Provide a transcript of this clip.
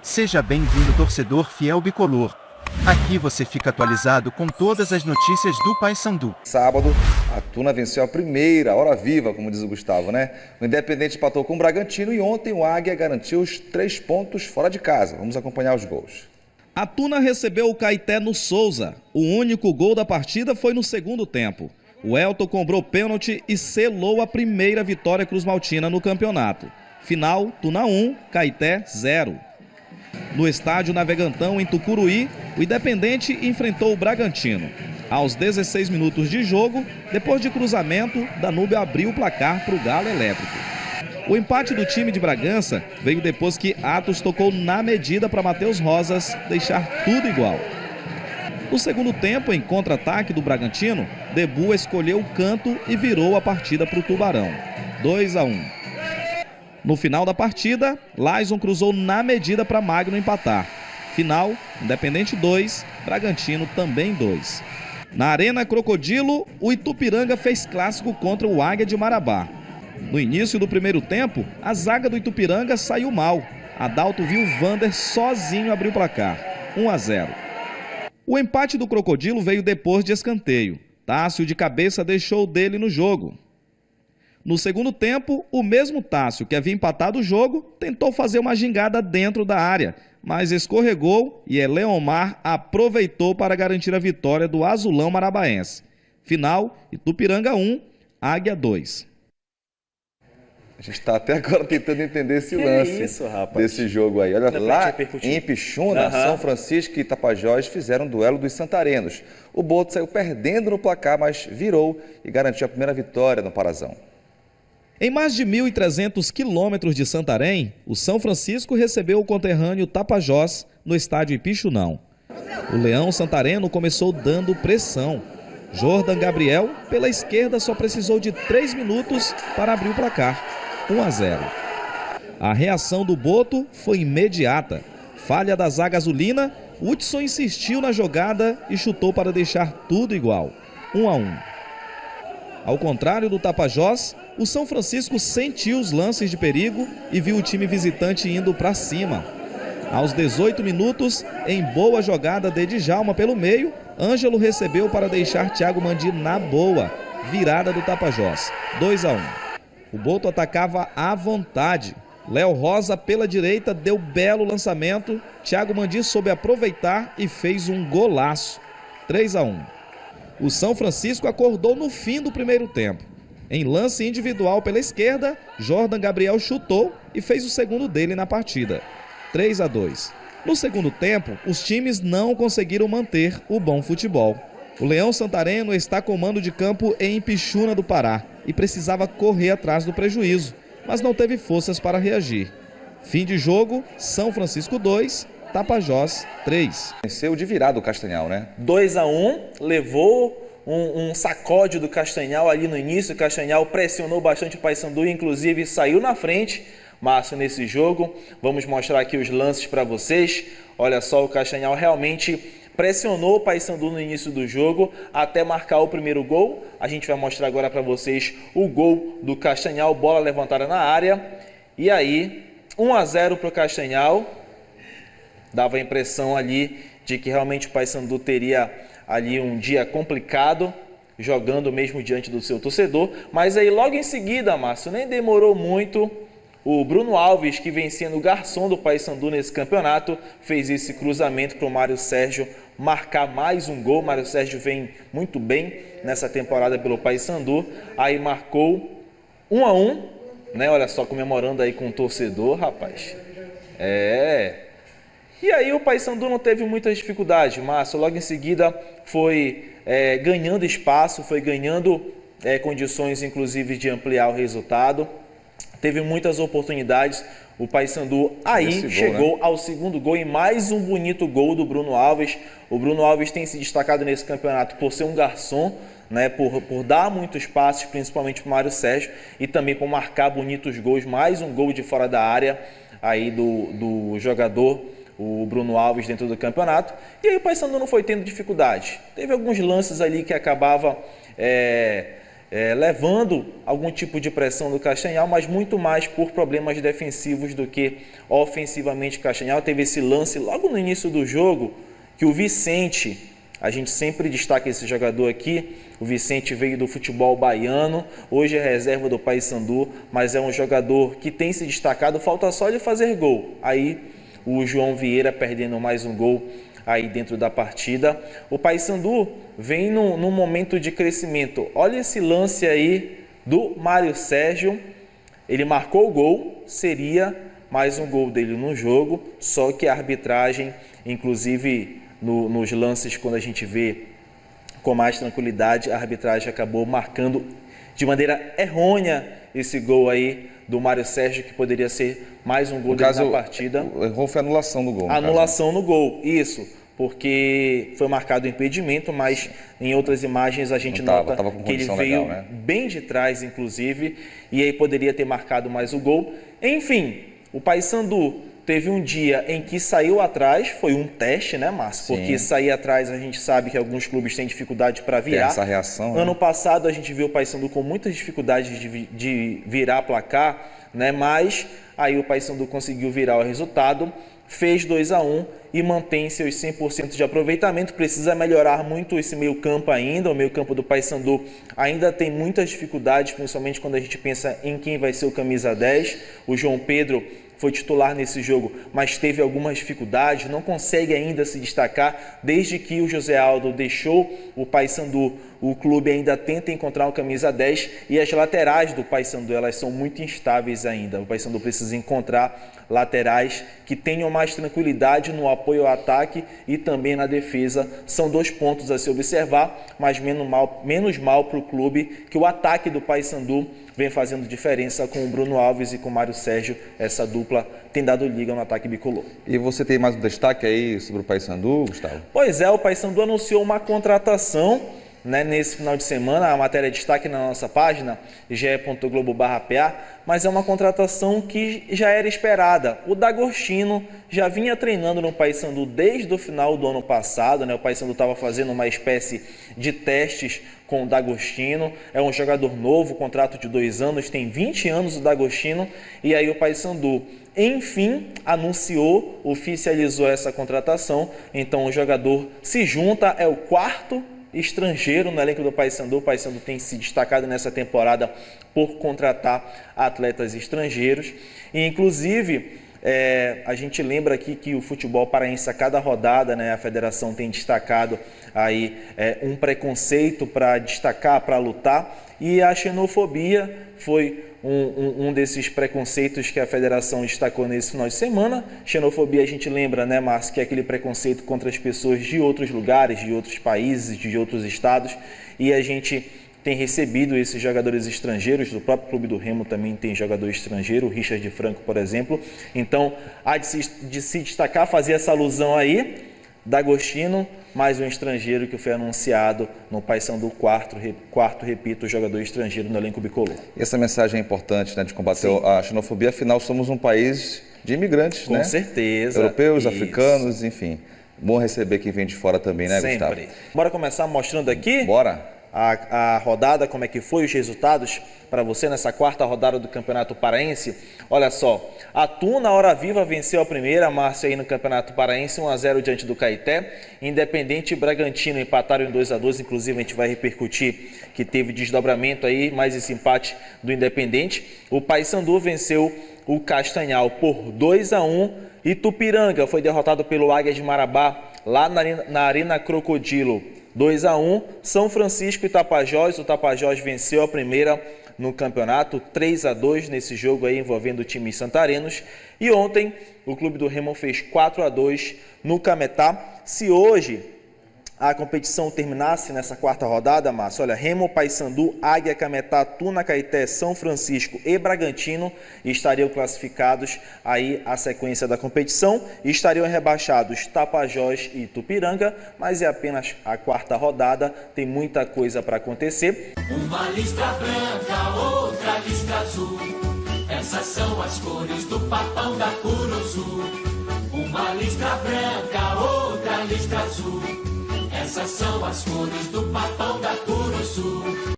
Seja bem-vindo, torcedor fiel bicolor. Aqui você fica atualizado com todas as notícias do Paysandu. Sábado, a Tuna venceu a primeira, hora viva, como diz o Gustavo, né? O Independente empatou com o Bragantino e ontem o Águia garantiu os 3 pontos fora de casa. Vamos acompanhar os gols. A Tuna recebeu o Caeté no Souza. O único gol da partida foi no segundo tempo. O Elton cobrou pênalti e selou a primeira vitória cruzmaltina no campeonato. Final, Tuna 1, Caeté 0. No estádio Navegantão, em Tucuruí, o Independente enfrentou o Bragantino. Aos 16 minutos de jogo, depois de cruzamento, Danúbio abriu o placar para o Galo Elétrico. O empate do time de Bragança veio depois que Atos tocou na medida para Matheus Rosas deixar tudo igual. No segundo tempo, em contra-ataque do Bragantino, Debu escolheu o canto e virou a partida para o Tubarão. 2-1. No final da partida, Laison cruzou na medida para Magno empatar. Final, Independente 2, Bragantino também 2. Na Arena Crocodilo, o Itupiranga fez clássico contra o Águia de Marabá. No início do primeiro tempo, a zaga do Itupiranga saiu mal. Adalto viu o Vander sozinho abrir o placar, 1-0. O empate do Crocodilo veio depois de escanteio. Tássio de cabeça deixou dele no jogo. No segundo tempo, o mesmo Tássio, que havia empatado o jogo, tentou fazer uma gingada dentro da área, mas escorregou e Eleomar aproveitou para garantir a vitória do azulão marabaense. Final, Itupiranga 1, Águia 2. A gente está até agora tentando entender esse lance desse jogo aí. Olha, lá em Ipixuna, São Francisco e Tapajós fizeram um duelo dos santarenos. O Boto saiu perdendo no placar, mas virou e garantiu a primeira vitória no Parazão. Em mais de 1.300 quilômetros de Santarém, o São Francisco recebeu o conterrâneo Tapajós no estádio Ipixunão. O Leão Santareno começou dando pressão. Jordan Gabriel, pela esquerda, só precisou de 3 minutos para abrir o placar, 1-0. A reação do Boto foi imediata. Falha da zaga azulina, Hudson insistiu na jogada e chutou para deixar tudo igual, 1-1. Ao contrário do Tapajós, o São Francisco sentiu os lances de perigo e viu o time visitante indo para cima. Aos 18 minutos, em boa jogada de Djalma pelo meio, Ângelo recebeu para deixar Thiago Mandi na boa, virada do Tapajós, 2-1. O Boto atacava à vontade. Léo Rosa pela direita deu belo lançamento, Thiago Mandi soube aproveitar e fez um golaço, 3-1. O São Francisco acordou no fim do primeiro tempo. Em lance individual pela esquerda, Jordan Gabriel chutou e fez o segundo dele na partida, 3-2. No segundo tempo, os times não conseguiram manter o bom futebol. O Leão Santareno está com mando de campo em Ipixuna do Pará e precisava correr atrás do prejuízo, mas não teve forças para reagir. Fim de jogo, São Francisco 2, Tapajós 3. Venceu de virada o Castanhal, né? 2-1, levou um sacode do Castanhal ali no início. O Castanhal pressionou bastante o Paysandu e inclusive saiu na frente, Márcio, nesse jogo. Vamos mostrar aqui os lances para vocês. Olha só, o Castanhal realmente pressionou o Paysandu no início do jogo até marcar o primeiro gol. A gente vai mostrar agora para vocês o gol do Castanhal, bola levantada na área. E aí, 1-0 para o Castanhal. Dava a impressão ali de que realmente o Paysandu teria ali um dia complicado, jogando mesmo diante do seu torcedor. Mas aí logo em seguida, Márcio, nem demorou muito, o Bruno Alves, que vem sendo o garçom do Paysandu nesse campeonato, fez esse cruzamento para o Mário Sérgio marcar mais um gol. Mário Sérgio vem muito bem nessa temporada pelo Paysandu. Aí marcou 1-1, né? Olha só, comemorando aí com o torcedor, rapaz. E aí o Paysandu não teve muita dificuldade, Márcio. Logo em seguida foi ganhando espaço, foi ganhando condições inclusive de ampliar o resultado. Teve muitas oportunidades. O Paysandu aí chegou ao segundo gol e mais um bonito gol do Bruno Alves. O Bruno Alves tem se destacado nesse campeonato por ser um garçom, né, por dar muitos passes, principalmente para o Mário Sérgio, e também por marcar bonitos gols. Mais um gol de fora da área aí do jogador, o Bruno Alves, dentro do campeonato. E aí o Paysandu não foi tendo dificuldade. Teve alguns lances ali que acabava levando algum tipo de pressão do Castanhal, mas muito mais por problemas defensivos do que ofensivamente. O Castanhal teve esse lance logo no início do jogo, que o Vicente, a gente sempre destaca esse jogador aqui, o Vicente veio do futebol baiano, hoje é reserva do Paysandu, mas é um jogador que tem se destacado, falta só ele fazer gol. Aí o João Vieira perdendo mais um gol aí dentro da partida. O Paysandu vem num momento de crescimento. Olha esse lance aí do Mário Sérgio, ele marcou o gol, seria mais um gol dele no jogo, só que a arbitragem, inclusive nos lances, quando a gente vê com mais tranquilidade, a arbitragem acabou marcando de maneira errônea esse gol aí do Mário Sérgio, que poderia ser mais um gol dele na partida. Errou foi a anulação do gol. Anulação no gol, isso, porque foi marcado o impedimento, mas em outras imagens a gente nota que ele veio legal, né? Bem de trás, inclusive, e aí poderia ter marcado mais o gol. Enfim, o Paysandu teve um dia em que saiu atrás, foi um teste, né, Márcio? Porque sair atrás a gente sabe que alguns clubes têm dificuldade para virar. Tem essa reação, Ano passado a gente viu o Paysandu com muitas dificuldades de virar placar, né? Mas aí o Paysandu conseguiu virar o resultado, fez 2-1 e mantém seus 100% de aproveitamento. Precisa melhorar muito esse meio campo ainda, o meio campo do Paysandu ainda tem muitas dificuldades, principalmente quando a gente pensa em quem vai ser o camisa 10. O João Pedro foi titular nesse jogo, mas teve algumas dificuldades, não consegue ainda se destacar. Desde que o José Aldo deixou o Paysandu, o clube ainda tenta encontrar um camisa 10 e as laterais do Paysandu, elas são muito instáveis ainda. O Paysandu precisa encontrar laterais que tenham mais tranquilidade no apoio ao ataque e também na defesa. São 2 pontos a se observar, mas menos mal para o clube, que o ataque do Paysandu vem fazendo diferença com o Bruno Alves e com o Mário Sérgio. Essa dupla tem dado liga no ataque bicolor. E você tem mais um destaque aí sobre o Paysandu, Gustavo? Pois é, o Paysandu anunciou uma contratação, né, nesse final de semana. A matéria é destaque na nossa página, ge.globo.pa, mas é uma contratação que já era esperada. O D'Agostino já vinha treinando no Paysandu desde o final do ano passado, né? O Paysandu estava fazendo uma espécie de testes com o D'Agostino. É um jogador novo, contrato de 2 anos, tem 20 anos o D'Agostino, e aí o Paysandu, enfim, anunciou, oficializou essa contratação. Então o jogador se junta, é o 4º estrangeiro no elenco do Paysandu. O Paysandu tem se destacado nessa temporada por contratar atletas estrangeiros. E, inclusive, a gente lembra aqui que o futebol paraense, a cada rodada, né, a federação tem destacado aí um preconceito para destacar, para lutar, e a xenofobia foi um desses preconceitos que a federação destacou nesse final de semana. Xenofobia, a gente lembra, né, Márcio, que é aquele preconceito contra as pessoas de outros lugares, de outros países, de outros estados, e a gente tem recebido esses jogadores estrangeiros. Do próprio Clube do Remo também tem jogador estrangeiro, o Richard Franco, por exemplo. Então, há de se destacar, fazer essa alusão aí, D'Agostino, mais um estrangeiro que foi anunciado no Paysandu, quarto, repito, jogador estrangeiro no elenco bicolor. E essa mensagem é importante, né, de combater a xenofobia. Afinal, somos um país de imigrantes, com né? Com certeza. Europeus, africanos, enfim. Bom receber quem vem de fora também, né, sempre. Gustavo? Bora começar mostrando aqui? Bora. A rodada, como é que foi, os resultados para você nessa 4ª rodada do Campeonato Paraense. Olha só, a Tuna Hora Viva venceu a primeira, Márcio, aí no Campeonato Paraense, 1-0 diante do Caeté. Independente e Bragantino empataram em 2-2, inclusive a gente vai repercutir que teve desdobramento aí, mais esse empate do Independente. O Paysandu venceu o Castanhal por 2-1. Itupiranga foi derrotado pelo Águia de Marabá, lá na Arena Crocodilo, 2-1. São Francisco e Tapajós, o Tapajós venceu a primeira no campeonato, 3-2 nesse jogo aí envolvendo times santarenos. E ontem o Clube do Remo fez 4-2 no Cametá. Se hoje a competição terminasse nessa 4ª rodada, Márcio, olha, Remo, Paysandu, Águia, Cametá, Tuna, Caeté, São Francisco e Bragantino estariam classificados aí a sequência da competição, e estariam rebaixados Tapajós e Itupiranga, mas é apenas a 4ª rodada, tem muita coisa para acontecer. Uma listra branca, outra listra azul, essas são as cores do papão da Curuzu. Uma listra branca, outra listra azul, essas são as cores do papão da Curuzu.